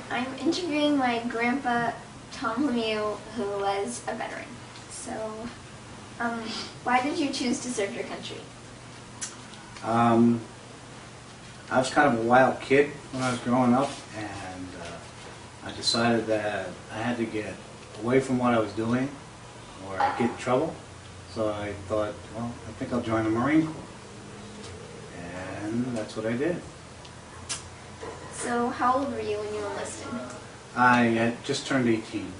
I'm interviewing my grandpa, Tom Lemieux, who was a veteran. So, why did you choose to serve your country? I was kind of a wild kid when I was growing up, and I decided that I had to get away from what I was doing or I'd get in trouble. So I thought, well, I think I'll join the Marine Corps. And that's what I did. So, how old were you when you enlisted? I had just turned 18.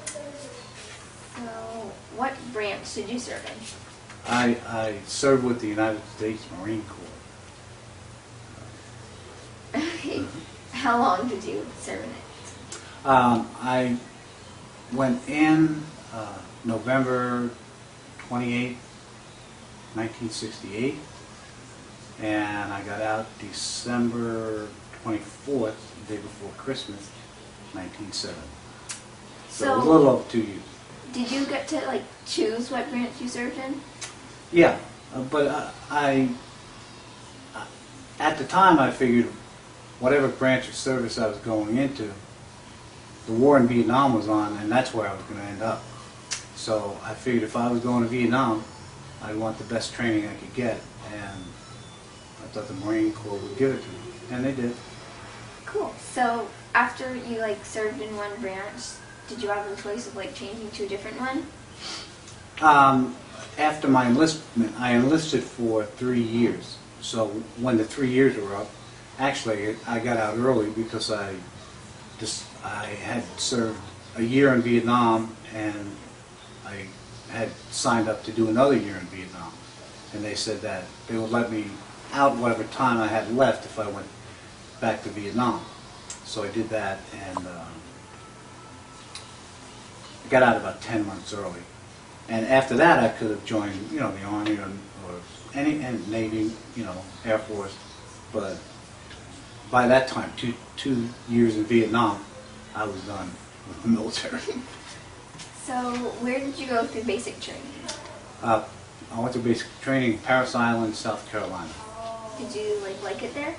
So, what branch did you serve in? I served with the United States Marine Corps. Okay. How long did you serve in it? I went in November 28, 1968, and I got out December 24th, the day before Christmas, 1970. So it was a little over 2 years. Did you get to choose what branch you served in? Yeah, but at the time I figured whatever branch of service I was going into, the war in Vietnam was on, and that's where I was going to end up. So I figured if I was going to Vietnam, I'd want the best training I could get, and I thought the Marine Corps would give it to me, and they did. Cool. So after you served in one branch, did you have the choice of changing to a different one? After my enlistment, I enlisted for 3 years. So when the 3 years were up, actually I got out early because I had served a year in Vietnam, and I had signed up to do another year in Vietnam. And they said that they would let me out whatever time I had left if I went back to Vietnam. So I did that, and got out about 10 months early. And after that I could have joined, the Army or any Navy, Air Force. But by that time, two years in Vietnam, I was done with the military. So where did you go through basic training? I went to basic training in Parris Island, South Carolina. Did you like it there?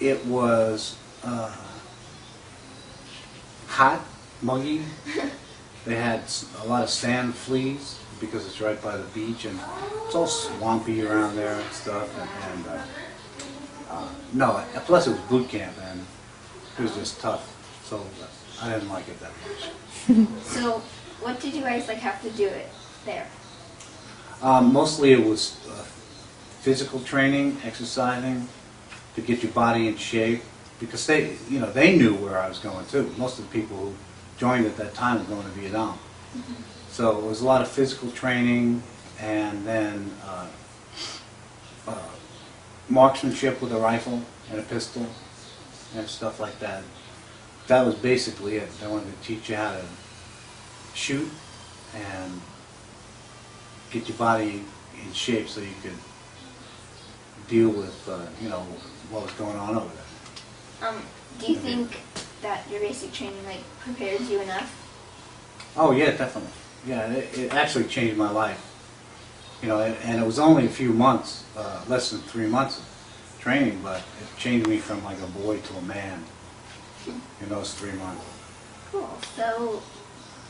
It was hot, muggy. They had a lot of sand fleas because it's right by the beach, and it's all swampy around there and stuff. No, plus it was boot camp, and it was just tough. So I didn't like it that much. So what did you guys have to do it there? Mostly it was physical training, exercising to get your body in shape, because they knew where I was going too. Most of the people who joined at that time were going to Vietnam. Mm-hmm. So it was a lot of physical training, and then marksmanship with a rifle and a pistol and stuff like that. That was basically it. They wanted to teach you how to shoot and get your body in shape so you could deal with what was going on over there. Do you think that your basic training prepared you enough? Oh yeah, definitely. Yeah, it actually changed my life. And it was only a few months, less than 3 months of training, but it changed me from a boy to a man in those 3 months. Cool. So,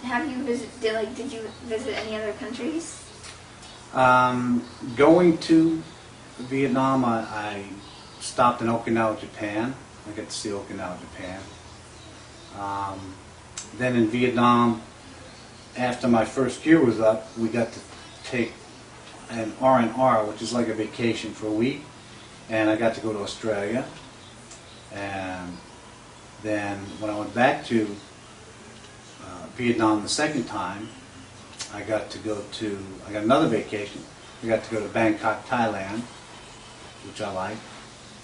have you did you visit any other countries? Going to Vietnam, I stopped in Okinawa, Japan. I got to see Okinawa, Japan. Then in Vietnam, after my first year was up, we got to take an R&R, which is like a vacation for a week, and I got to go to Australia. And then when I went back to Vietnam the second time, I got another vacation. I got to go to Bangkok, Thailand, which I liked.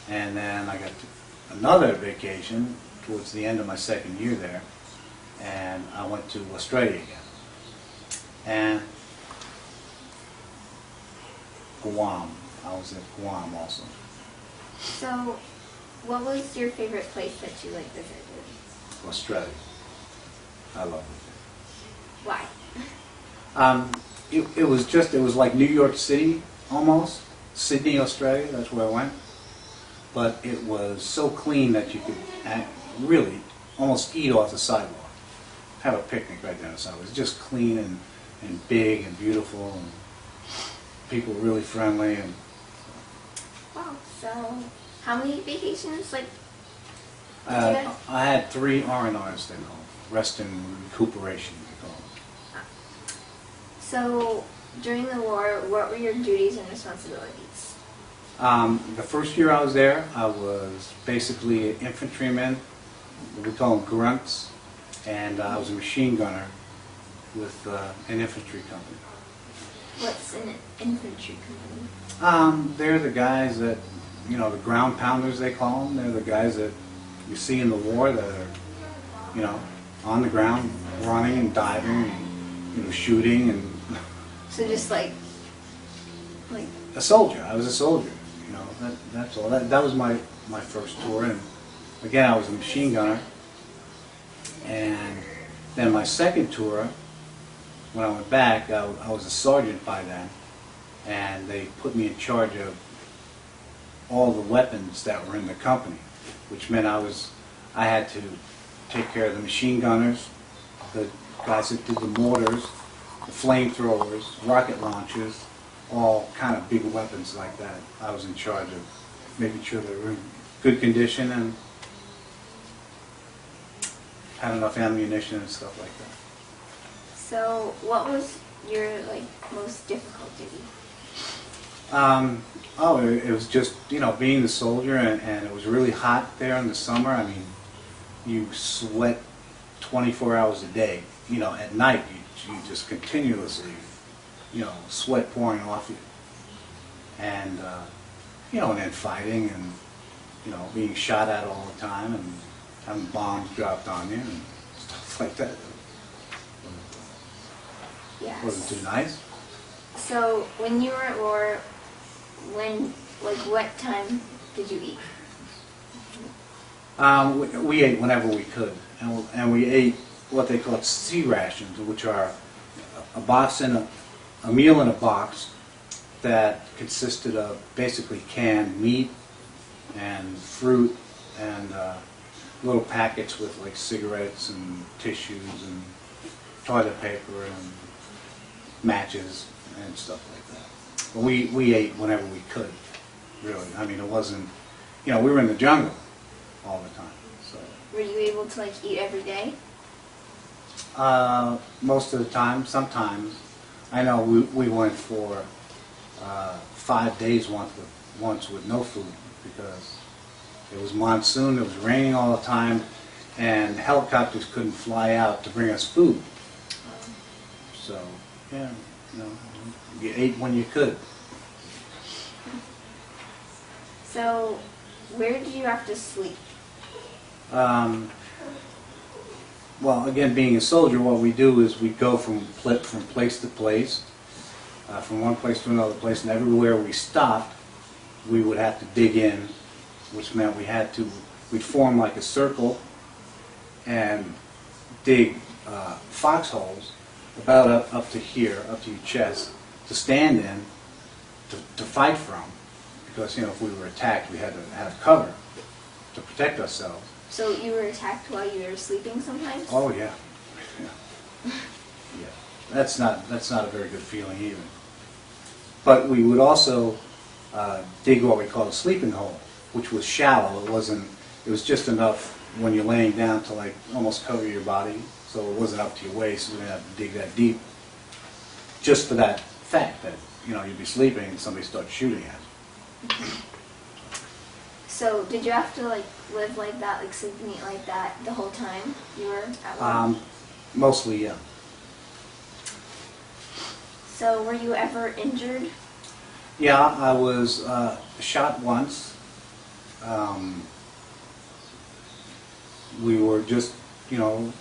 And then I got another vacation towards the end of my second year there, and I went to Australia again. And Guam. I was at Guam also. So, what was your favorite place that you visited? Australia. I love it. Why? It was like New York City almost. Sydney, Australia. That's where I went. but it was so clean that you could really almost eat off the sidewalk. Have a picnic right there on the sidewalk. It was just clean and big and beautiful, and people were really friendly. And Wow. So, how many vacations? Like, did you guys? I had 3 R&Rs, they call them, rest and recuperation, they call them. So, during the war, what were your duties and responsibilities? The first year I was there, I was basically an infantryman. We call them grunts, and I was a machine gunner with an infantry company. What's an infantry company? They're the guys that, you know, the ground pounders they call them. They're the guys that you see in the war that are, you know, on the ground, running and diving, and, you know, shooting and. So just like A soldier. I was a soldier. You know, that's all. That was my first tour, and again I was a machine gunner. And then my second tour, when I went back, I was a sergeant by then, and they put me in charge of all the weapons that were in the company, which meant I had to take care of the machine gunners, the guys that did the mortars, the flamethrowers, rocket launchers, all kind of big weapons like that. I was in charge of making sure they were in good condition and had enough ammunition and stuff like that. So, what was your most difficult duty? It was just, you know, being the soldier, and it was really hot there in the summer. I mean, you sweat 24 hours a day. You know, at night you just continuously, you know, sweat pouring off you. And, you know, and then fighting and, you know, being shot at all the time and having bombs dropped on you and stuff like that. Yes. Wasn't too nice. So, when you were at war, what time did you eat? We ate whenever we could, and we ate what they call sea rations, which are a box in a meal in a box that consisted of basically canned meat and fruit and little packets with like cigarettes and tissues and toilet paper and matches and stuff like that. But we ate whenever we could, really. I mean, it wasn't, you know, we were in the jungle all the time. So Were you able to eat every day? most of the time, sometimes. I know we went for 5 days once with no food because it was monsoon, it was raining all the time, and helicopters couldn't fly out to bring us food. So, yeah, you know, you ate when you could. So, where did you have to sleep? Well, again, being a soldier, what we do is we go from place to place, from one place to another place, and everywhere we stopped, we would have to dig in, which meant we'd form like a circle and dig foxholes about up to here, up to your chest, to stand in, to fight from, because, you know, if we were attacked, we had to have cover to protect ourselves. So you were attacked while you were sleeping sometimes? Oh yeah, yeah. That's not a very good feeling either. But we would also dig what we call a sleeping hole, which was shallow. It was just enough when you're laying down to like almost cover your body, so it wasn't up to your waist. So we didn't have to dig that deep, just for that fact that, you know, you'd be sleeping and somebody starts shooting at you. So did you have to live like that, sleep and eat like that the whole time you were at war? Mostly, yeah. So were you ever injured? Yeah, I was shot once. We were just, you know,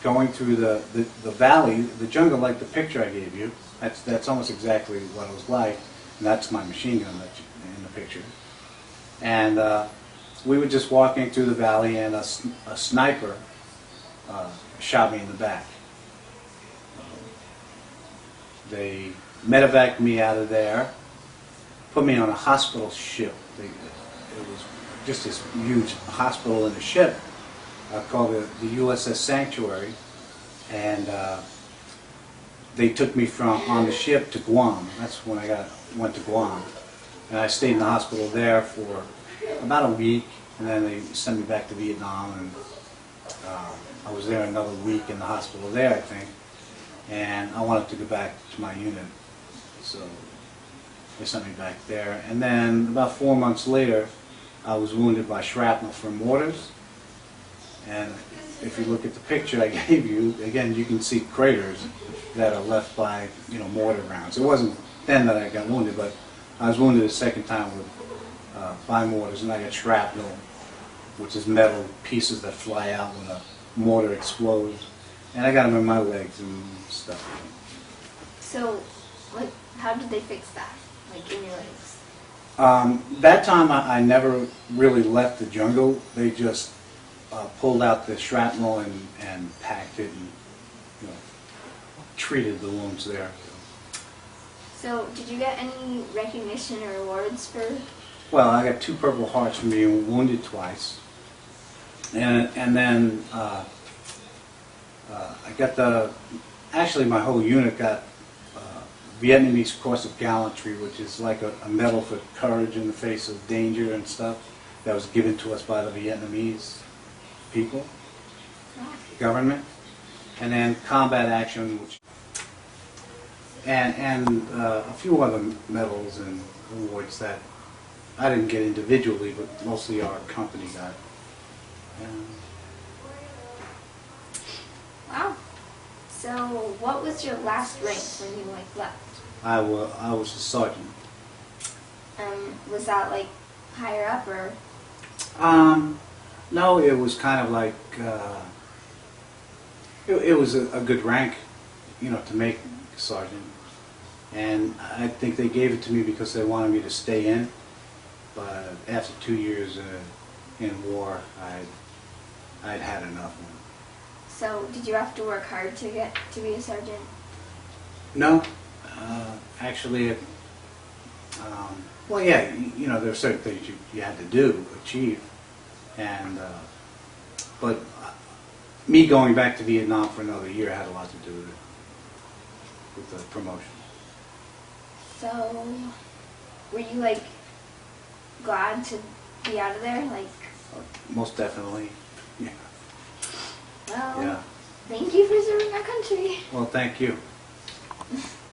going through the valley, the jungle, like the picture I gave you. That's almost exactly what it was like. And that's my machine gun in the picture. And we were just walking through the valley, and a sniper shot me in the back. They medevaced me out of there, put me on a hospital ship. was just this huge hospital in a ship called the USS Sanctuary, and they took me from on the ship to Guam. That's when I went to Guam, and I stayed in the hospital there for about a week, and then they sent me back to Vietnam, and I was there another week in the hospital there, I think, and I wanted to go back to my unit, so they sent me back there. And then about 4 months later, I was wounded by shrapnel from mortars, and if you look at the picture I gave you, again, you can see craters that are left by, mortar rounds. It wasn't then that I got wounded, but I was wounded a second time by mortars, and I got shrapnel, which is metal pieces that fly out when a mortar explodes. And I got them in my legs and stuff. So, how did they fix that? In your legs? That time I never really left the jungle. They just pulled out the shrapnel and packed it and treated the wounds there. So, did you get any recognition or awards for? Well, I got 2 Purple Hearts for being wounded twice, and then I got actually my whole unit got Vietnamese Cross of Gallantry, which is like a medal for courage in the face of danger and stuff that was given to us by the Vietnamese people, government, and then combat action, and a few other medals and awards that I didn't get individually, but mostly our company got. Wow. So, what was your last rank when you left? I was a sergeant. Was that higher up or? No, it was kind of like it was a good rank, to make sergeant, and I think they gave it to me because they wanted me to stay in. But after 2 years in war, I'd had enough. So, did you have to work hard to get to be a sergeant? No, actually, well, yeah, there are certain things you had to achieve, and but me going back to Vietnam for another year had a lot to do with the promotion. So, were you glad to be out of there? Most definitely, yeah. Well, Yeah. thank you for serving our country. Well, thank you.